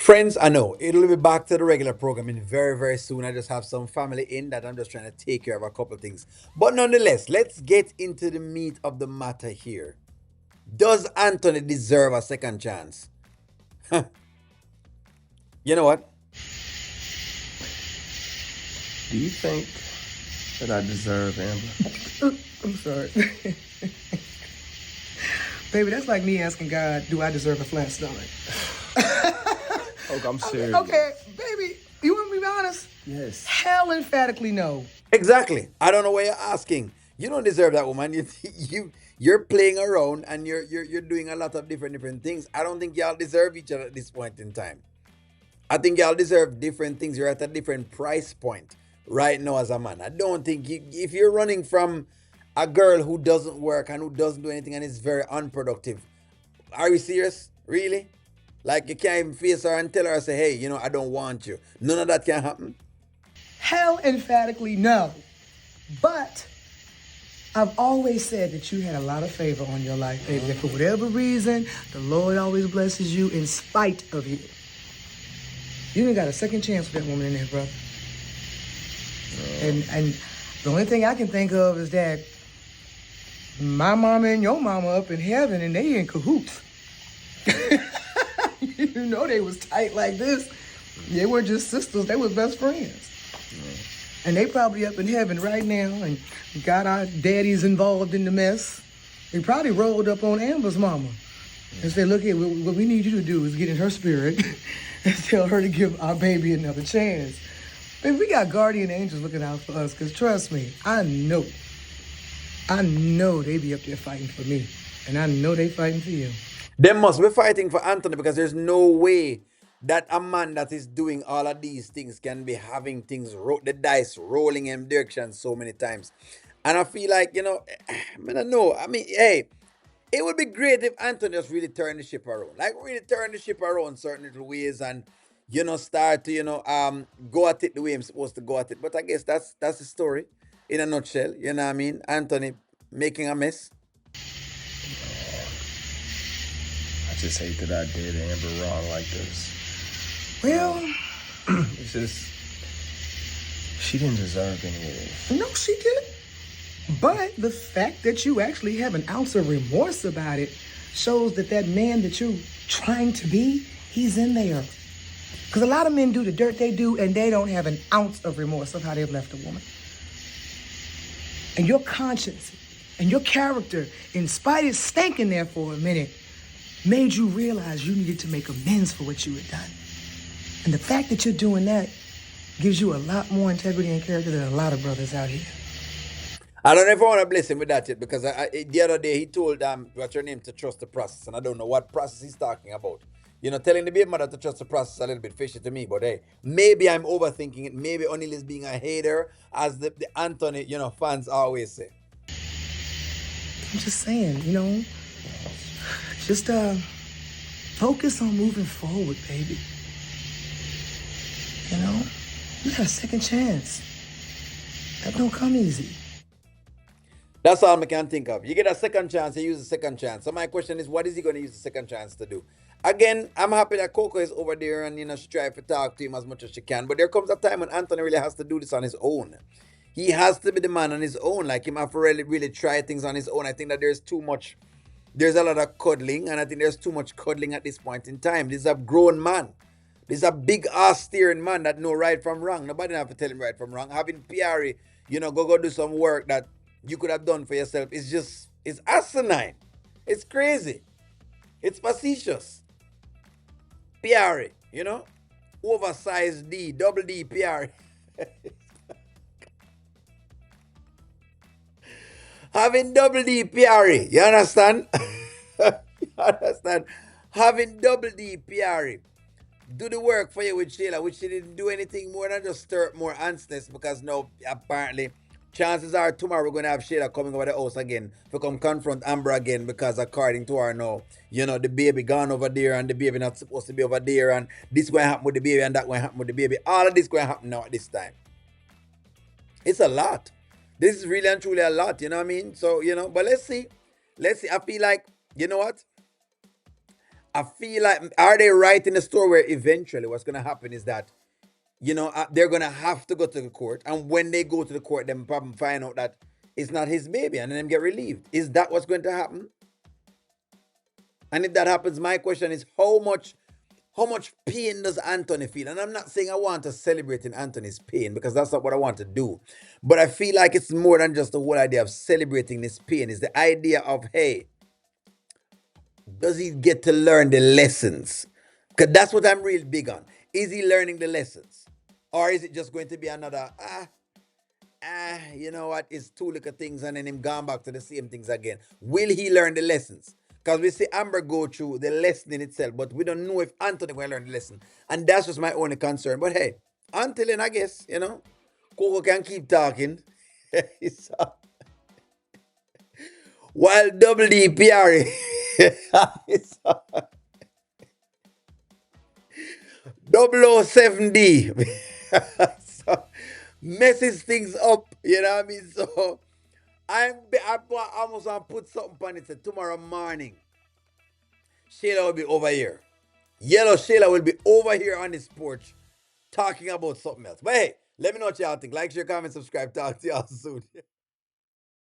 Friends, I know it'll be back to the regular programming very, very soon. I just have some family in that I'm just trying to take care of a couple of things. But nonetheless, let's get into the meat of the matter here. Does Anthony deserve a second chance? You know what? Do you think that I deserve Amber? I'm sorry. Baby, that's like me asking God, do I deserve a flat stomach? Oh, I'm serious. Okay, baby, you want me to be honest? Yes. Hell emphatically no. Exactly. I don't know why you're asking. You don't deserve that woman. You're playing around and you're doing a lot of different things. I don't think y'all deserve each other at this point in time. I think y'all deserve different things. You're at a different price point right now as a man. I don't think if you're running from a girl who doesn't work and who doesn't do anything and is very unproductive, are you serious? Really? Like you can't even face her and tell her, say, hey, I don't want you. None of that can happen. Hell emphatically no. But I've always said that you had a lot of favor on your life, baby. That for whatever reason, the Lord always blesses you in spite of you. You ain't got a second chance with that woman in there, brother. And the only thing I can think of is that my mama and your mama up in heaven and they in cahoots. You know they was tight like this. They were just sisters. They were best friends. And they probably up in heaven right now and got our daddies involved in the mess. They probably rolled up on Amber's mama and said, look here, what we need you to do is get in her spirit and tell her to give our baby another chance. Baby, we got guardian angels looking out for us because trust me, I know they be up there fighting for me. And I know they fighting for you. They must be fighting for Anthony because there's no way that a man that is doing all of these things can be having the dice rolling in direction so many times. And I feel like, I don't know. I mean, hey, it would be great if Anthony just really turned the ship around. Like really turn the ship around certain little ways and, start to, go at it the way I'm supposed to go at it. But I guess that's the story in a nutshell. You know what I mean? Anthony making a mess. I just hate that I did Amber wrong like this. Well, It's just she didn't deserve any of this. no, she didn't. But the fact that you actually have an ounce of remorse about it shows that man that you're trying to be, he's in there. Because a lot of men do the dirt they do and they don't have an ounce of remorse of how they've left a woman. And your conscience and your character, in spite of stinking there for a minute, made you realize you needed to make amends for what you had done. And the fact that you're doing that gives you a lot more integrity and character than a lot of brothers out here. I don't know if I want to bless him with that yet because the other day he told what's her name to trust the process, and I don't know what process he's talking about. Telling the baby mother to trust the process a little bit fishy to me, but hey, maybe I'm overthinking it. Maybe O'Neal is being a hater, as the Anthony, fans always say. I'm just saying, just focus on moving forward, baby. You got a second chance. That don't come easy. That's all I can think of. You get a second chance, you use a second chance. So my question is, what is he going to use the second chance to do? Again, I'm happy that Coco is over there and she tries to talk to him as much as she can. But there comes a time when Anthony really has to do this on his own. He has to be the man on his own. Like him have to really try things on his own. I think that there's a lot of cuddling, and I think there's too much cuddling at this point in time. This is a grown man. This is a big ass steering man that know right from wrong. Nobody have to tell him right from wrong. Having Piari, go do some work that you could have done for yourself. It's asinine. It's crazy. It's facetious. Piari, oversized D, double D Piari. Having double D Piari, you understand? You understand? Having double D Piari. Do the work for you with Shayla, which she didn't do anything more than just stir up more antsness because now apparently chances are tomorrow we're going to have Shayla coming over the house again to come confront Amber again because according to her now, the baby gone over there and the baby not supposed to be over there and this going to happen with the baby and that going to happen with the baby. All of this going to happen now at this time. It's a lot. This is really and truly a lot, you know what I mean? So, but let's see. I feel like, you know what? I feel like, are they right in the story where eventually what's gonna happen is that, they're gonna have to go to the court, and when they go to the court, then probably find out that it's not his baby, and then them get relieved. Is that what's going to happen? And if that happens, my question is how much pain does Anthony feel? And I'm not saying I want to celebrate in Anthony's pain because that's not what I want to do. But I feel like it's more than just the whole idea of celebrating this pain. It's the idea of, hey, does he get to learn the lessons? Because that's what I'm real big on. Is he learning the lessons? Or is it just going to be another, you know what, it's two little things and then him gone back to the same things again? Will he learn the lessons? Because we see Amber go through the lesson in itself, but we don't know if Anthony will learn the lesson. And that's just my only concern. But hey, until then, I guess, Coco can keep talking. So, while double D PR so, 007D so, messes things up, you know what I mean? So I almost want to put something on it. Say tomorrow morning, Shayla will be over here. Yellow Shayla will be over here on this porch talking about something else. But hey, let me know what y'all think. Like, share, comment, subscribe. Talk to y'all soon.